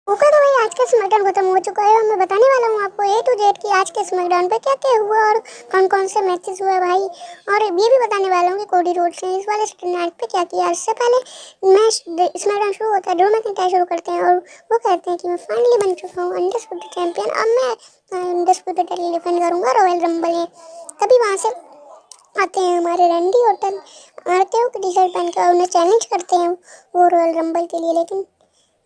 Okay तो भाई आज का स्मैकडाउन खत्म हो चुका है और मैं बताने वाला हूँ आपको ए टू जेड की आज के स्मैकडाउन पे क्या क्या हुआ और कौन कौन से मैचेस हुए भाई। और ये भी बताने वाला हूँ कि कोडी रोड्स ने इस वाले नाइट पे क्या किया। इससे पहले मैच स्मैकडाउन शुरू होता है, ड्रू मैकिंटायर शुरू करते हैं और वो कहते हैं कि मैं फाइनली बन चुका हूँ अनडिस्प्यूटेड चैंपियन। अब मैं अनडिस्प्यूटेड टाइटल डिफेंड करूँगा रॉयल रंबल में। तभी वहाँ से आते हैं हमारे रैंडी ऑर्टन, आते हैं टी शर्ट पहन कर उन्हें चैलेंज करते हैं वो रॉयल रंबल के लिए। लेकिन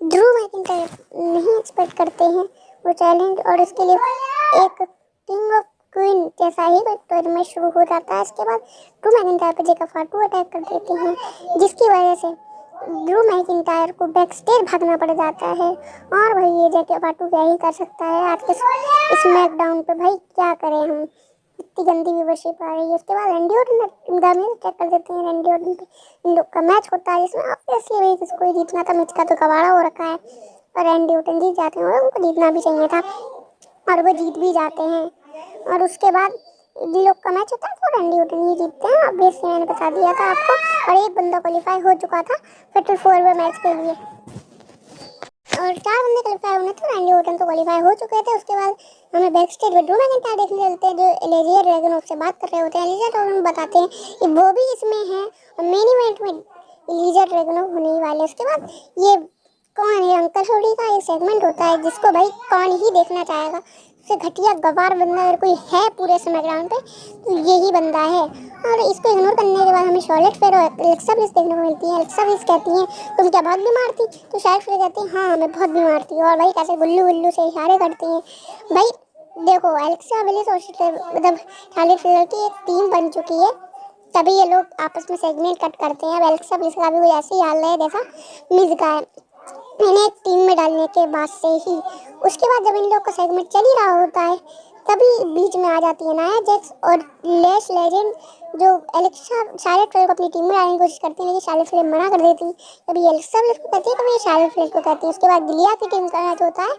ड्रू मैकिंटायर नहीं एक्सपेक्ट करते हैं वो चैलेंज और इसके लिए एक किंग ऑफ क्वीन जैसा ही टूर्नामेंट शुरू हो जाता है। इसके बाद ड्रू मैकिंटायर पर जेका फाटू अटैक कर देते हैं, जिसकी वजह से ड्रू मैकिंटायर को बैक स्टेज भागना पड़ जाता है। और भाई ये जेका फाटू क्या ही कर सकता है आज के स्मैकडाउन पे, भाई क्या करें हम, इतनी गंदी व्यूवरशिप आ रही है। उसके बाद रैंडी ऑर्टन दामी चेक कर देते हैं रैंडी ऑर्टन पे। इन लोग का मैच होता है जिसमें ऑब्वियसली भाई किसको ही जीतना था, मैच का तो कबाड़ा हो रखा है और रैंडी ऑर्टन जीत जाते हैं और उनको जीतना भी चाहिए था और वो जीत भी जाते हैं। और उसके बाद इन लोग का मैच होता है तो रैंडी ऑर्टन ही जीतते हैं, ऑब्वियसली मैंने बता दिया था आपको। और एक बंदा क्वालिफाई हो चुका था फेटल 4 वे मैच के लिए और 4 बंदे क्वालिफाई होने थे, रैंडी ऑर्टन तो क्वालिफाई हो चुके थे। उसके बाद हमें बैक स्टेज में ड्रू मैकिंटायर देखने चलते हैं जो एलिजिया ड्रैगनोव से बात कर रहे होते हैं। एलिजिया ड्रैगनोव बताते हैं कि वो भी इसमें है और मेन इवेंट में एलिजिया ड्रैगनोव होने ही वाले। उसके बाद ये कौन है अंकल होडी का एक सेगमेंट होता है जिसको भाई कौन ही देखना चाहेगा। सबसे घटिया गवार बंदा अगर कोई है पूरे स्मैकडाउन पे तो यही बंदा है। और इसको इग्नोर करने के बाद हमें शॉर्लेट फेयर और एलेक्सा ब्लिस देखने को मिलती है। एलेक्सा ब्लिस कहती हैं तुम क्या बहुत बीमार थी, तो शायद फेयर कहती है हाँ मैं बहुत बीमार थी। और भाई कैसे गुल्लू गुल्लू से इशारे करती हैं। भाई देखो एलेक्सा ब्लिस और मतलब शॉर्लेट फेयर की एक टीम बन चुकी है, तभी ये लोग आपस में सेगमेंट कट करते हैं। अब एलेक्सा ब्लिस का भी कोई ऐसे ही हाल है जैसा मिस का है, इन्हें एक टीम में डालने के बाद से ही। उसके बाद जब इन लोग का सेगमेंट चल ही रहा होता है तभी बीच में आ जाती है नाया जैक्स और लैश लेजेंड जो एलेक्सा शार्लेट फ्लेयर को अपनी टीम में डालने की कोशिश करती है, लेकिन शार्लेट फ्लेयर मना कर देती है। कभी एलेक्सा ब्लिस को कहती है कभी शार्लेट फ्लेयर को कहती है। उसके बाद गिलिया की टीम का मैच होता है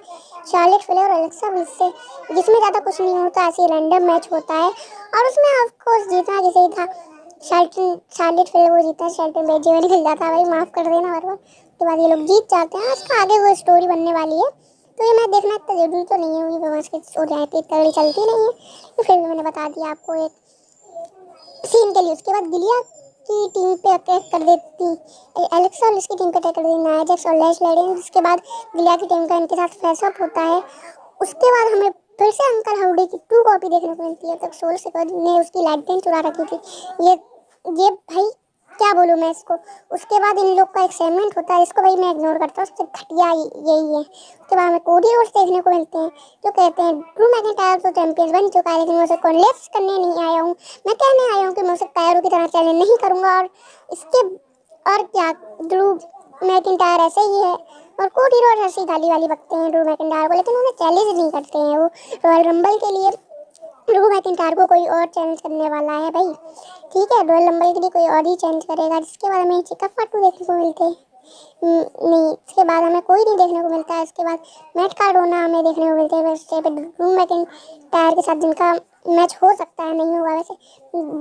शार्लेट फ्लेयर और एलेक्सा ब्लिस से, जिसमें ज़्यादा कुछ नहीं होता, ऐसे रैंडम मैच होता है और उसमें ऑफकोर्स जीतना जैसे ही था शार्लेट फ्लेयर वो जीता है। शार्लेट बेजी में निकल जाता है, भाई माफ़ कर देना बार बार। उसके बाद ये लोग जीत जाते हैं। इसका आगे वो स्टोरी बनने वाली है तो ये मैं देखना इतना जरूरी तो नहीं है, वही रोमांस की स्टोरी रहती है तगड़ी चलती नहीं है, तो फिर भी मैंने बता दिया आपको एक सीन के लिए। उसके बाद गिलिया की टीम पे अटैक कर देती एलेक्सा और इसकी टीम पे अटैक कर देती नाया जैक्स और लैश लेजेंड। उसके बाद गिलिया की टीम का इनके साथ फेसअप होता है। उसके बाद हमें फिर से अंकल हाउडी की 2 कॉपी देखने को मिलती है। तक सोल से ने उसकी लाइट पेन चुरा रखी थी। ये भाई क्या बोलूँ मैं इसको। उसके बाद इन लोग का एक सेगमेंट होता है जिसको भाई मैं इग्नोर करता हूँ, उससे घटिया यही है। उसके बाद हमें कोडी रोड्स देखने को मिलते हैं जो कहते हैं ड्रू मैकिंटायर तो चैंपियन बन चुका है लेकिन मैं उसे कॉन्लेप्स करने नहीं आया हूँ, मैं कहने आया हूँ कि मैं उसे कायरो की तरह चैलेंज नहीं करूँगा। और इसके और क्या, ड्रू मैकिंटायर ऐसे ही है और कोडी रोड्स ऐसी गाली वाली बकते हैं ड्रू मैकिंटायर को, लेकिन उन्हें चैलेंज नहीं करते हैं। वो रॉयल रंबल के लिए ड्रू मैकिंटायर को कोई और चैलेंज करने वाला है भाई, ठीक है। रॉयल रंबल के लिए कोई और ही चेंज करेगा। जिसके बाद हमें चिका फाटू देखने को मिलते हैं, नहीं इसके बाद हमें कोई नहीं देखने को मिलता है। इसके बाद मैट कार्डोना हमें देखने को मिलते हैं ड्रू मैकिंटायर के साथ, जिनका मैच हो सकता है नहीं होगा वैसे।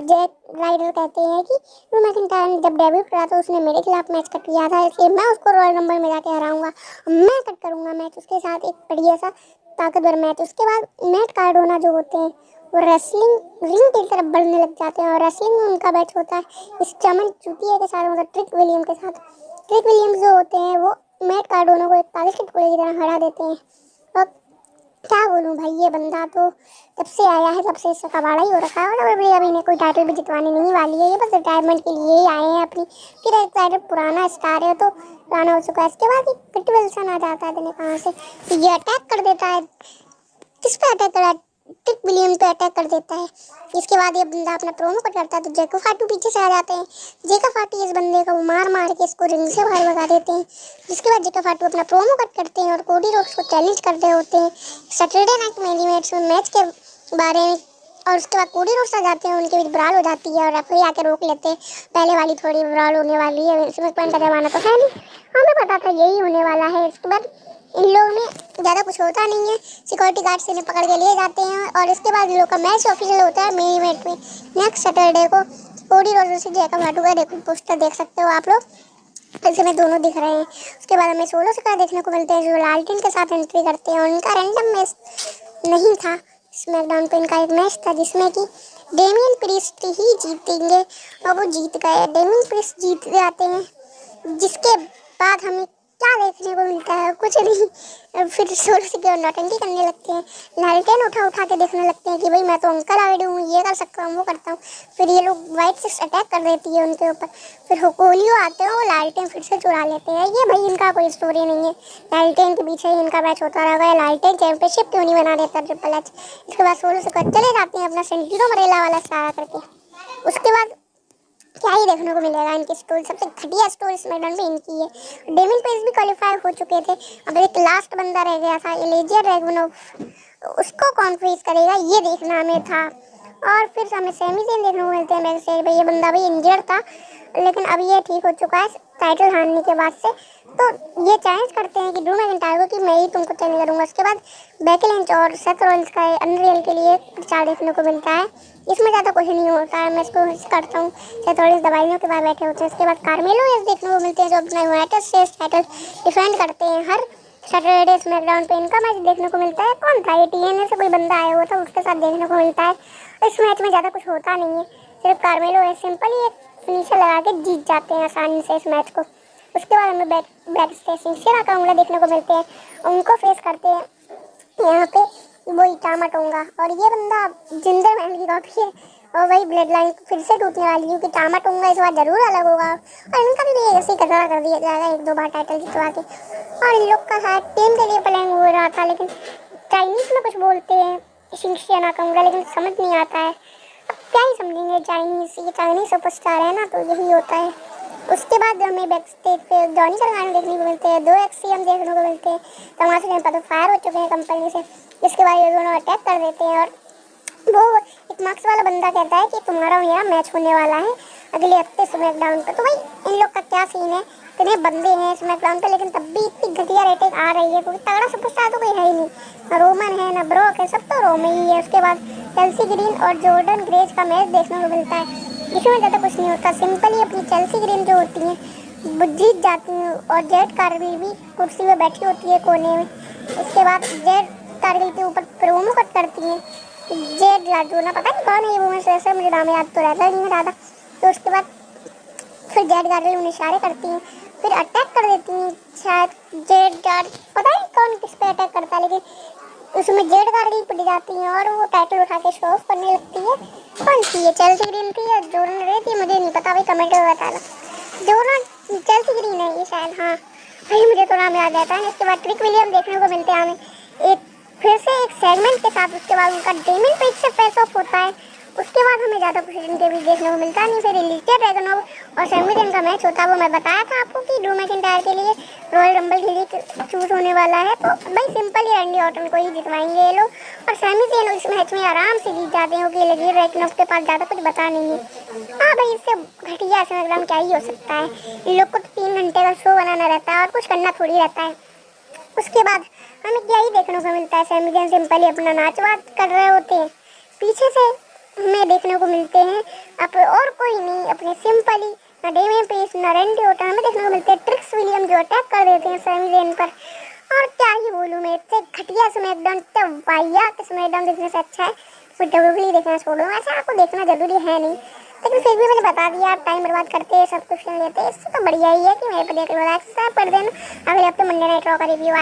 जैक राइडर कहते हैं कि ड्रू मैकिंटायर ने जब डेब्यूट करा तो उसने मेरे खिलाफ मैच कट किया था, इसलिए मैं उसको रॉयल रंबल में जाके हराऊंगा, मैं कट करूँगा मैच उसके साथ एक बढ़िया सा ताकतवर मैच। उसके बाद मैट कार्डोना जो होते हैं वो रेसलिंग रिंग की तरफ बढ़ने लग जाते हैं और रेसलिंग में उनका मैच होता है इस चमन चुतिया के साथ, मतलब ट्रिक विलियम के साथ। ट्रिक विलियम्स जो होते हैं वो मैट कार्डोना को एक तालिश के टुकड़े की तरह हरा देते हैं। और क्या बोलूँ भाई, ये बंदा तो जब से आया है तब से इसका कबाड़ा ही हो रखा है और अभी ने कोई टाइटल भी जितवाने नहीं वाली है, ये बस रिटायरमेंट के लिए ही आए हैं अपनी। फिर एक टाइटल पुराना स्टार है तो पुराना हो चुका है। इसके बाद पिट विल्सन आ जाता है, देने कहाँ से ये अटैक कर देता है। किस पे अटैक कर रहा है, ट्रिक विलियम पे अटैक कर देता है। इसके बाद ये बंदा अपना प्रोमो कट करता है तो जेको फाटू पीछे से आ जाते हैं। जेको फाटू इस बंदे को मार मार के इसको रिंग से बाहर भगा देते हैं। जिसके बाद जेको फाटू अपना प्रोमो कट करते हैं और कोडी रोड्स को चैलेंज करते होते हैं सैटरडे नाइट मेन इवेंट्स में मैच के बारे में। और उसके बाद कोडी रोड्स आ जाते हैं, उनके बीच ब्राल हो जाती है और रेफरी आके रोक लेते हैं। पहले वाली थोड़ी ब्राल होने वाली है, इसमें का जमाना तो है नहीं, हमें पता था यही होने वाला है। इसके बाद इन लोगों में ज़्यादा कुछ होता नहीं है, सिक्योरिटी गार्ड से इन्हें पकड़ के लिए जाते हैं और इसके बाद इन लोग का मैच ऑफिशियल होता है मेन इवेंट में नेक्स्ट सैटरडे को कोडी रोड्स से जेका फाटू का। देखो पोस्टर देख सकते हो आप लोग, ऐसे में दोनों दिख रहे हैं। उसके बाद हमें सोलो स्क्वायर देखने को मिलते हैं जो लालटेन के साथ एंट्री करते हैं, और उनका रैंडम मैच नहीं था, स्मैकडाउन पे इनका एक मैच था जिसमें कि डेमियन प्रीस्ट ही जीतेंगे, और वो जीत गए। डेमियन प्रीस्ट जीत जाते हैं, जिसके बाद हमें क्या देखने को मिलता है, कुछ नहीं। फिर सोलो स्क्वायर नौटंकी करने लगते हैं, लालटेन उठा के देखने लगते हैं कि भाई मैं तो अंकल आइड हूँ, ये कर सकता हूँ, वो करता हूँ। फिर ये लोग वाइट सिक्स अटैक कर देती है उनके ऊपर। फिर होलियो आते हैं, वो लालटेन फिर से चुरा लेते हैं। ये भाई इनका कोई स्टोरी नहीं है, लालटेन के पीछे ही इनका मैच होता रहा है। लालटेन चैंपियनशिप क्यों नहीं बना देता ट्रिपल एच। इसके बाद सोलो स्क्वायर चले जाते हैं अपना सेंटिनो मरेला वाला सारा करके। उसके बाद क्या ही देखने को मिलेगा, इनकी स्टोरी सबसे घटिया स्टोरी स्मैकडाउन पे इनकी है। डेमिन पेज भी क्वालिफाई हो चुके थे, अब एक लास्ट बंदा रह गया था एलेजिया ड्रैगनोव, उसको कौन फेस करेगा ये देखना हमें था। और फिर हमें सेमी जेन देखने को मिलते हैं बैक स्टेज पे। ये बंदा भी इंजर्ड था, लेकिन अब ये ठीक हो चुका है टाइटल हारने के बाद से। तो ये चैलेंज करते हैं कि ड्रू मैकिंटायर को कि मैं ही तुमको चैलेंज करूंगा। उसके बाद बेकी लिंच और सेथ रॉलिंस का अनरियल के लिए प्रचार देखने को मिलता है। इसमें ज़्यादा कुछ नहीं होता है, मैं इसको करता हूँ। सेथ रॉलिंस दवाइयों के बाद बैठे होते हैं। उसके बाद कार्मेलो एस देखने को मिलते हैं जो अपना यूनाइटेड स्टेट्स टाइटल डिफेंड करते हैं। हर सैटरडे स्मैकडाउन पे इनका मैच देखने को मिलता है। कौन था ये, TNA से कोई बंदा आया हुआ था, उसके साथ देखने को मिलता है। इस मैच में ज़्यादा कुछ होता नहीं है, सिर्फ कार्मेलो एस सिंपल ही एक फिनिशर लगा के जीत जाते हैं आसानी से इस मैच को। उसके बाद हमें बैक स्टेज सिंसियर नाकामुरा देखने को मिलते हैं, उनको फेस करते हैं यहाँ पे वही टामाटोंगा। और ये बंदा जिंदर मैन की कॉपी है, और वही ब्लड लाइन फिर से टूटने वाली है, क्योंकि टामाटोंगा इस बार जरूर अलग होगा, और इनका भी ऐसे ही कचरा कर दिया जाएगा एक दो बार टाइटल जितवा के। और इन लोग का शायद टीम के लिए प्लान हो रहा था, लेकिन चाइनीज में कुछ बोलते हैं सिंसियर नाकामुरा, लेकिन समझ नहीं आता है। अब क्या ही समझेंगे, चाइनीज ये चाइनीज सुपरस्टार है ना, तो यही होता है। उसके बाद हमें बैक स्टेज पे जॉनी करवाने देखने को मिलते हैं, 2 XCM देखने को मिलते हैं। तमाशा के पता फायर हो चुके हैं कंपनी से। इसके बाद ये दोनों अटैक कर देते हैं, और वो एक मार्क्स वाला बंदा कहता है कि तुम्हारा और मेरा मैच होने वाला है अगले हफ्ते स्मैकडाउन पे। तो भाई इन लोग का क्या सीन है, इतने बंदे हैं स्मैकडाउन पे, लेकिन तब भी इतनी घटिया रेटिंग आ रही है, क्योंकि तगड़ा सुपरस्टार तो कोई है ही नहीं, ना रोमन है ना ब्रॉक है, सब तो रोमे ही है। उसके बाद चेल्सी ग्रीन और जॉर्डन ग्रेज का मैच देखने को मिलता है, जिसमें ज़्यादा कुछ नहीं होता। सिंपली अपनी चेल्सी ग्रीन जो होती हैं वो जीत जाती हैं, और जेड कारगिल भी कुर्सी में बैठी होती है कोने में। उसके बाद जेड कारगिल के ऊपर प्रोमो कट करती हैं जेड लाडू ना, पता नहीं कौन है ये वुमेन रेसलर, मुझे नाम याद तो रहता नहीं है ज़्यादा। तो उसके बाद फिर जेड कारगिल उन्हें इशारे करती हैं, फिर अटैक कर देती हैं शायद जेड गार्ड, पता नहीं कौन किस पे अटैक करता है, लेकिन उसमें जेड कारगिल पिट जाती हैं और वो टाइटल उठा के शो ऑफ करने लगती है। कौन सी है, चेल्सी ग्रीन थी या जॉर्डन ग्रे थी, मुझे नहीं पता, भाई कमेंट में बताना। जॉर्डन चेल्सी ग्रीन है ये शायद, हाँ भाई मुझे तो नाम याद रहता है। इसके बाद ट्रिक विलियम देखने को मिलते हैं हमें एक फिर से एक सेगमेंट के साथ। उसके बाद उनका डेमिन पेज से फेस ऑफ होता है। उसके बाद हमें ज़्यादा कुछ इनके भी देखने को मिलता नहीं। फिर एलिजिया ड्रैगनोव और सैमी जेन का मैच होता है, वो मैं बताया था आपको कि ड्रू मैकिंटायर के लिए रॉयल रंबल के लिए चूज होने वाला है। तो भाई सिंपल ही रैंडी ऑर्टन को ही जितवाएंगे ये लोग, और सैमी जेन इस मैच में आराम से जीत जाते हैं, क्योंकि एलिजिया ड्रैगनोव के पास ज़्यादा कुछ बता नहीं है। हाँ भाई इससे घटिया स्मैकडाउन क्या ही हो सकता है, इन लोग को तो 3 घंटे का शो बनाना रहता है और कुछ करना थोड़ी रहता है। उसके बाद हमें क्या ही देखने को मिलता है, सैमी जेन सिंपली अपना नाच बात कर रहे होते हैं, पीछे से हमें देखने को मिलते हैं और कोई नहीं, अपने सिंपली ना डेमियन पेस ना रैंडी ऑर्टन हमें देखने को मिलते हैं। ट्रिक्स विलियम जो अटैक कर देते हैं सैमी जेन पर। और क्या ही बोलूँ मैं, इतने घटिया स्मैकडाउन, इतना वाहियात स्मैकडाउन देखने से अच्छा है फिर WWE देखना छोड़ दूँ। ऐसा आपको देखना जरूरी है नहीं, लेकिन फिर भी मैंने बता दिया, आप टाइम बर्बाद करते हैं, सब्सक्रिप्शन लेते हैं, इससे तो बढ़िया ही है कि मेरे पे देख लो, लाइक सब्सक्राइब कर देना। अगले हफ्ते मंडे नाइट रॉ का रिव्यू आए।